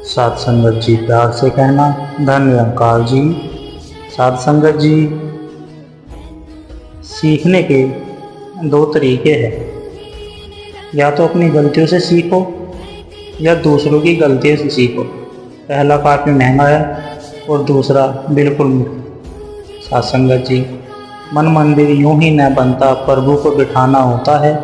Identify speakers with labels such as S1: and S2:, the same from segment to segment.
S1: साध संगत जी प्यार से कहना धन निरंकार जी। साध संगत जी, सीखने के दो तरीके हैं। या तो अपनी गलतियों से सीखो या दूसरों की गलतियों से सीखो। पहला काफ़ी महंगा है और दूसरा बिल्कुल मुफ्त। साध संगत जी, मन मंदिर यूं ही न बनता, प्रभु को बिठाना होता है।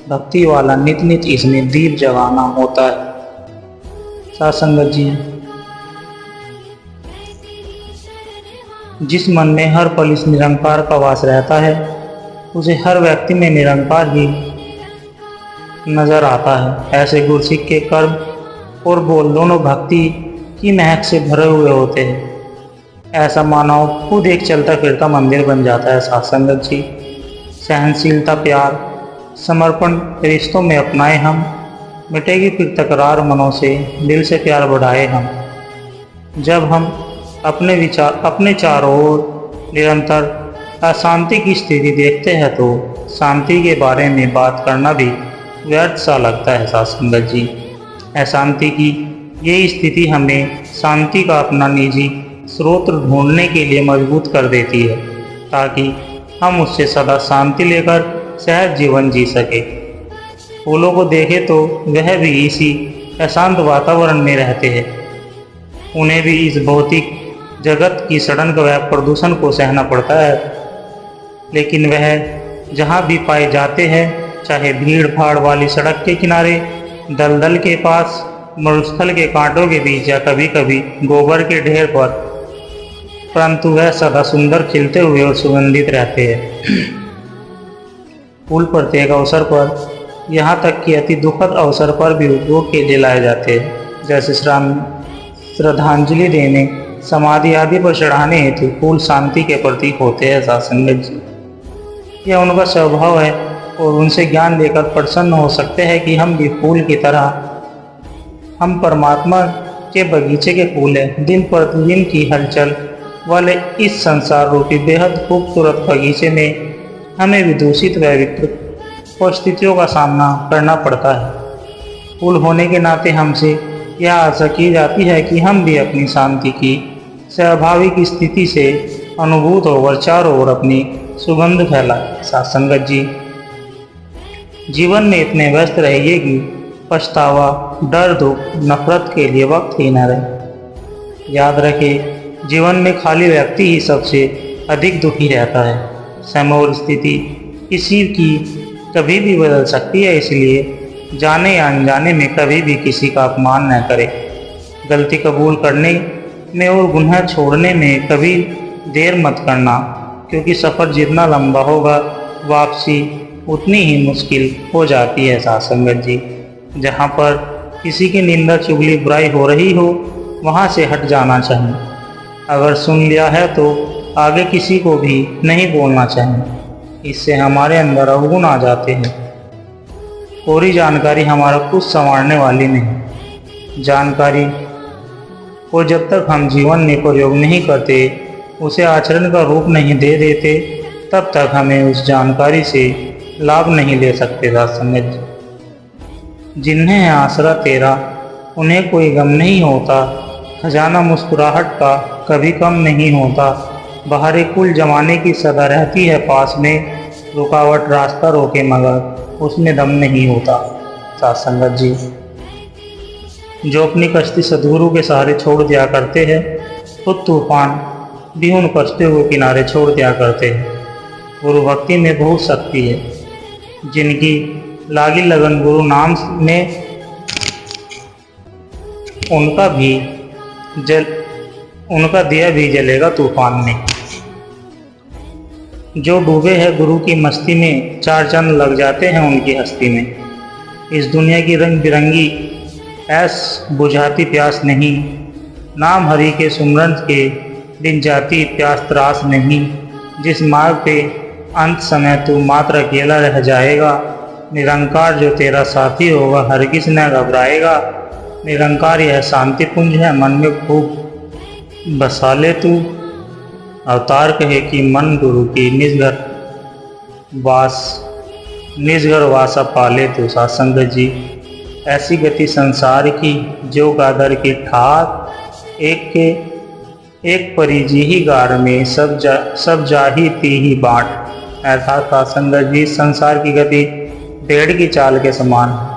S1: भक्ति वाला नित नित इसमें दीप जगाना होता है। साध संगत जी, जिस मन में हर पल इस निरंकार का वास रहता है, उसे हर व्यक्ति में निरंकार ही नजर आता है। ऐसे गुरसिक के कर्म और बोल दोनों भक्ति की महक से भरे हुए होते हैं। ऐसा मानव खुद एक चलता फिरता मंदिर बन जाता है। साध संगत जी, सहनशीलता, प्यार, समर्पण रिश्तों में अपनाए हम, मिटेगी फिर तकरार मनों से, दिल से प्यार बढ़ाए हम। जब हम अपने चारों ओर निरंतर अशांति की स्थिति देखते हैं तो शांति के बारे में बात करना भी व्यर्थ सा लगता है। साध संगत जी, अशांति की ये स्थिति हमें शांति का अपना निजी स्रोत ढूंढने के लिए मजबूत कर देती है, ताकि हम उससे सदा शांति लेकर सहज जीवन जी सके। फूलों को देखें तो वह भी इसी अशांत वातावरण में रहते हैं। उन्हें भी इस भौतिक जगत की सड़न व प्रदूषण को सहना पड़ता है, लेकिन वह जहाँ भी पाए जाते हैं, चाहे भीड़ भाड़ वाली सड़क के किनारे, दलदल के पास, मरुस्थल के कांटों के बीच या कभी कभी गोबर के ढेर पर, परंतु वह सदा सुंदर खिलते हुए और सुगंधित रहते हैं। फूल प्रत्येक अवसर पर, यहाँ तक कि अति दुखद अवसर पर भी उपयोग के लिए लाए जाते हैं। जैसे श्रद्धांजलि देने, समाधि आदि पर चढ़ाने हेतु फूल शांति के प्रतीक होते हैं। साध संगत जी, यह उनका स्वभाव है और उनसे ज्ञान लेकर प्रसन्न हो सकते हैं कि हम भी फूल की तरह, हम परमात्मा के बगीचे के फूल हैं। दिन प्रतिदिन की हलचल वाले इस संसार रूपी बेहद खूबसूरत बगीचे में हमें विदूषित व विकृत परिस्थितियों का सामना करना पड़ता है। फूल होने के नाते हमसे यह आशा की जाती है कि हम भी अपनी शांति की स्वाभाविक स्थिति से अनुभूत होकर चारों ओर अपनी सुगंध फैलाए। साध संगत जी, जीवन में इतने व्यस्त रहिए कि पछतावा, डर, दुख, नफरत के लिए वक्त ही न रहे। याद रखें, जीवन में खाली व्यक्ति ही सबसे अधिक दुखी रहता है। समय और स्थिति किसी की कभी भी बदल सकती है, इसलिए जाने या अनजाने में कभी भी किसी का अपमान न करें। गलती कबूल करने में और गुनाह छोड़ने में कभी देर मत करना, क्योंकि सफ़र जितना लंबा होगा, वापसी उतनी ही मुश्किल हो जाती है। साध संगत जी, जहाँ पर किसी की निंदा, चुगली, बुराई हो रही हो, वहाँ से हट जाना चाहिए। अगर सुन लिया है तो आगे किसी को भी नहीं बोलना चाहिए, इससे हमारे अंदर अवगुण आ जाते हैं। पूरी जानकारी हमारा कुछ संवारने वाली नहीं। जानकारी को जब तक हम जीवन में प्रयोग नहीं करते, उसे आचरण का रूप नहीं दे देते, तब तक हमें उस जानकारी से लाभ नहीं ले सकते। साध संगत जी, जिन्हें है आसरा तेरा, उन्हें कोई गम नहीं होता। खजाना मुस्कुराहट का कभी कम नहीं होता। बाहरी कुल जमाने की सदा रहती है पास में, रुकावट रास्ता रोके मगर उसमें दम नहीं होता। साध संगत जी, जो अपनी कश्ती सदगुरु के सहारे छोड़ दिया करते हैं, तो तूफान भी उन कश्तियों को किनारे छोड़ दिया करते हैं। गुरु भक्ति में बहुत शक्ति है। जिनकी लागी लगन गुरु नाम में, उनका दिया भी जलेगा तूफान में। जो डूबे हैं गुरु की मस्ती में, चार चंद लग जाते हैं उनकी हस्ती में। इस दुनिया की रंग बिरंगी ऐस बुझाती प्यास नहीं, नाम हरि के सुमरन के दिन जाती प्यास त्रास नहीं। जिस मार्ग पे अंत समय तू मात्र अकेला रह जाएगा, निरंकार जो तेरा साथी होगा हरगिज न घबराएगा। निरंकार यह शांति पुंज है, मन में खूब बसा ले तू। अवतार कहे कि मन गुरु की निजघर वासा पाले तू। साध संगत जी, ऐसी गति संसार की जो गागर की ठाक, एक के एक परिजी ही गार में सब जाही तीही बाट। अर्थात सासंगत जी, संसार की गति भेड़ की चाल के समान है।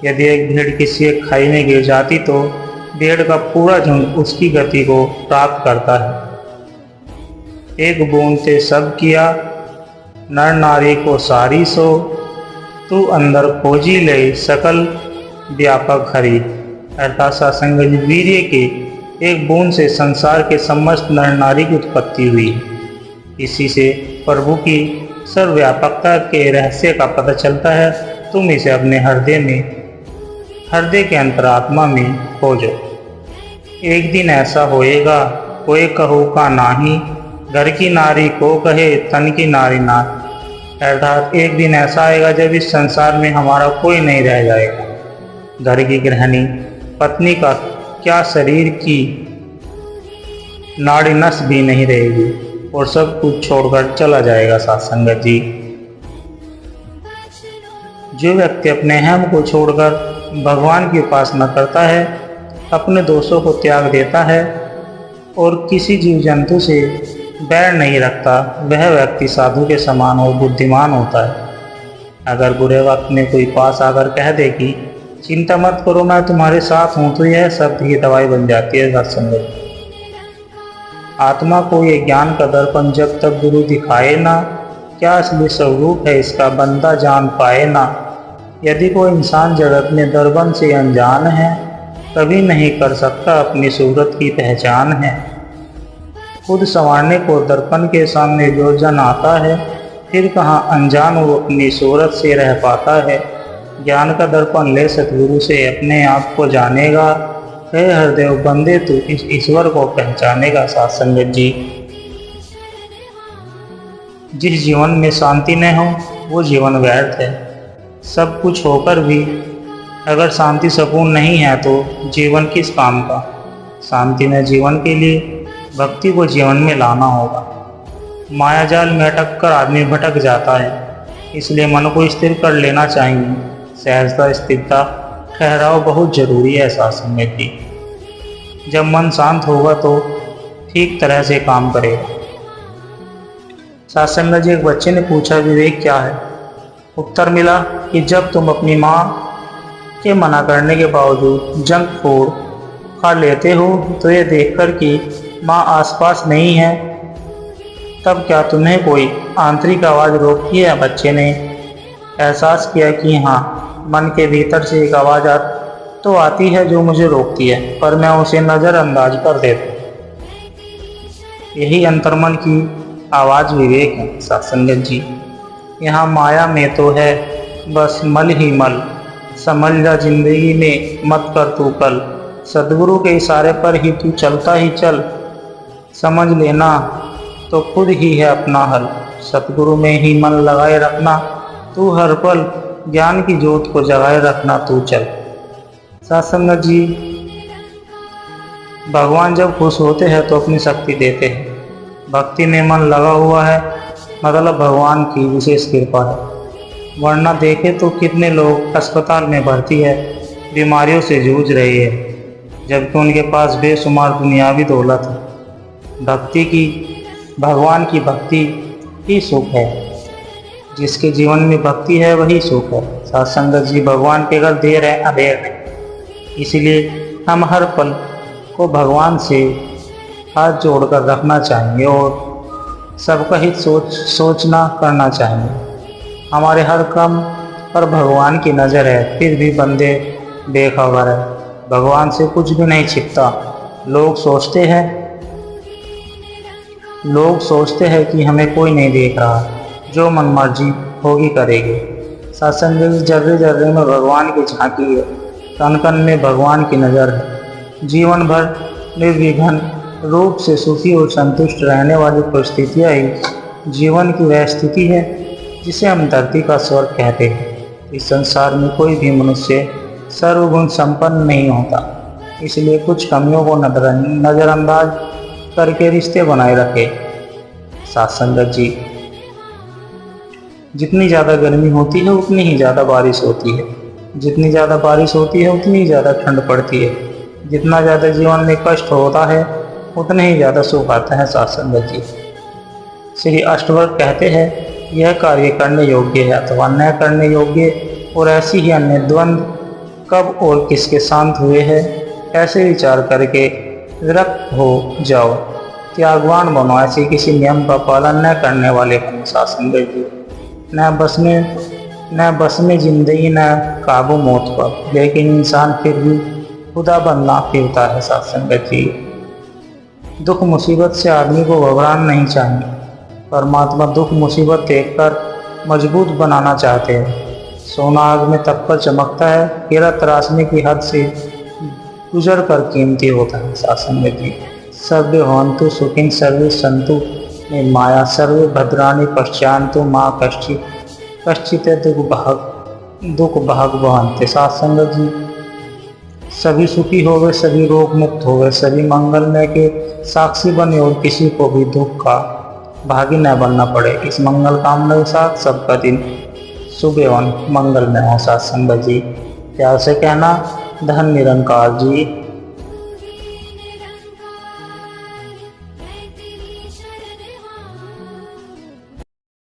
S1: यदि एक भेड़ किसी एक खाई में गिर जाती तो भेड़ का पूरा झुंड उसकी गति को प्राप्त करता है। एक बूंद से सब किया, नर नारी को सारी सो, तू अंदर खोजी ले सकल व्यापक हरि। अर्थात सासंग जी, वीर्य के एक बूंद से संसार के समस्त नर नारी की उत्पत्ति हुई। इसी से प्रभु की सर्वव्यापकता के रहस्य का पता चलता है। तुम इसे अपने हृदय के अंतरात्मा में खोजो। एक दिन ऐसा होएगा, कोई कहो का नाही, घर की नारी को कहे तन की नारी ना। अर्थात एक दिन ऐसा आएगा जब इस संसार में हमारा कोई नहीं रह जाएगा। घर की गृहिणी पत्नी का क्या, शरीर की नाड़ी नस भी नहीं रहेगी और सब कुछ छोड़कर चला जाएगा। सत्संगत जी, जो व्यक्ति अपने हम को छोड़कर भगवान की उपासना करता है, अपने दोषों को त्याग देता है और किसी जीव जंतु से बैर नहीं रखता, वह व्यक्ति साधु के समान और बुद्धिमान होता है। अगर बुरे वक्त में कोई पास आकर कह दे कि चिंता मत करो, मैं तुम्हारे साथ हूँ, तो यह शब्द की दवाई बन जाती है। सत्संगत, आत्मा को ये ज्ञान का दर्पण जब तक गुरु दिखाए ना, क्या असली स्वरूप है इसका बंदा जान पाए ना। यदि कोई इंसान जगत में दर्पण से अनजान है, कभी नहीं कर सकता अपनी सूरत की पहचान है। खुद संवारने को दर्पण के सामने जो जन आता है, फिर कहाँ अनजान वो अपनी सूरत से रह पाता है। ज्ञान का दर्पण ले सतगुरु से अपने आप को जानेगा, हे हृदय बंदे तू इस ईश्वर को पहचानेगा। सत्संगत जी, जिस जीवन में शांति न हो वो जीवन व्यर्थ है। सब कुछ होकर भी अगर शांति सुकून नहीं है तो जीवन किस काम का। शांति में जीवन के लिए भक्ति को जीवन में लाना होगा। मायाजाल में अटक कर आदमी भटक जाता है, इसलिए मन को स्थिर कर लेना चाहिए। सहजता, स्थिरता, ठहराव बहुत जरूरी है। सत्संगत जी, जब मन शांत होगा तो ठीक तरह से काम करेगा। सत्संगत जी, एक बच्चे ने पूछा विवेक क्या है? उत्तर मिला कि जब तुम अपनी माँ के मना करने के बावजूद जंक फूड खा लेते हो तो ये देखकर कि माँ आसपास नहीं है, तब क्या तुम्हें कोई आंतरिक आवाज़ रोकती है? बच्चे ने एहसास किया कि हाँ, मन के भीतर से एक आवाज़ तो आती है जो मुझे रोकती है, पर मैं उसे नज़रअंदाज कर देता हूँ। यही अंतर्मन की आवाज़ विवेक है। सत्संगत जी, यहाँ माया में तो है बस मल ही मल, समझ जा जिंदगी में मत कर तू कल। सदगुरु के इशारे पर ही तू चलता ही चल, समझ लेना तो खुद ही है अपना हल। सतगुरु में ही मन लगाए रखना तू हर पल, ज्ञान की ज्योत को जगाए रखना तू चल। सत्संगत जी, भगवान जब खुश होते हैं तो अपनी शक्ति देते हैं। भक्ति में मन लगा हुआ है मतलब भगवान की विशेष कृपा है। वरना देखे तो कितने लोग अस्पताल में भर्ती है, बीमारियों से जूझ रहे हैं, जबकि उनके पास बेशुमार दुनियावी दौलत है। भगवान की भक्ति ही सुख है। जिसके जीवन में भक्ति है वही सुख है। सत्संगत जी, भगवान के घर देर है अबेर है, इसलिए हम हर पल को भगवान से हाथ जोड़कर रखना चाहिए और सबका हित सोचना करना चाहिए। हमारे हर काम पर भगवान की नज़र है, फिर भी बंदे बेखबर है। भगवान से कुछ भी नहीं छिपता। लोग सोचते हैं कि हमें कोई नहीं देख रहा, जो मन मर्जी होगी करेंगे। सत्संग जर्रे जर्रे में भगवान की झांकी है, कण कण में भगवान की नज़र है। जीवन भर निर्विघ्न रूप से सुखी और संतुष्ट रहने वाली परिस्थितियाँ ही जीवन की वह स्थिति है जिसे हम धरती का स्वर्ग कहते हैं। इस संसार में कोई भी मनुष्य सर्वगुण संपन्न नहीं होता, इसलिए कुछ कमियों को नज़रअंदाज करके रिश्ते बनाए रखे। सत्संगत जी, जितनी ज़्यादा गर्मी होती है उतनी ही ज़्यादा बारिश होती है। जितनी ज़्यादा बारिश होती है उतनी ज़्यादा ठंड पड़ती है, जितना ज़्यादा जीवन में कष्ट होता है उतने ही ज़्यादा सुख आता है। साथ संगत जी, श्री अष्टवक्र कहते हैं, यह कार्य करने योग्य है अथवा न करने योग्य, और ऐसी ही अन्य द्वंद्व कब और किसके शांत हुए हैं, ऐसे विचार करके विरक्त हो जाओ, त्यागवान बनो, ऐसे किसी नियम का पालन न करने वाले बनो। साथ संगत जी, न बस में जिंदगी न काबू मौत पर, लेकिन इंसान फिर भी खुदा बनना फिरता है। साथ संगत जी, दुख मुसीबत से आदमी को घबराना नहीं चाहिए। परमात्मा दुख मुसीबत देखकर मजबूत बनाना चाहते हैं। सोना आग में तब पर चमकता है, हीरा तराशने की हद से गुजर कर कीमती होता है। साथ संगत जी, सर्वे भवन्तु सुखिनः सर्वे सन्तु निर्माया सर्वे भद्राणि पश्यन्तु मा कश्चित् दुख भाग वहन्ते। साथ संगत जी, सभी सुखी हो गए, सभी रोग मुक्त हो गए, सभी मंगलमय के साक्षी बने और किसी को भी दुख का भागी न बनना पड़े। इस मंगल कामना के साथ सबका दिन शुभ एवं मंगलमय हो। साथ संगत जी, प्यार से कहना, धन निरंकार जी।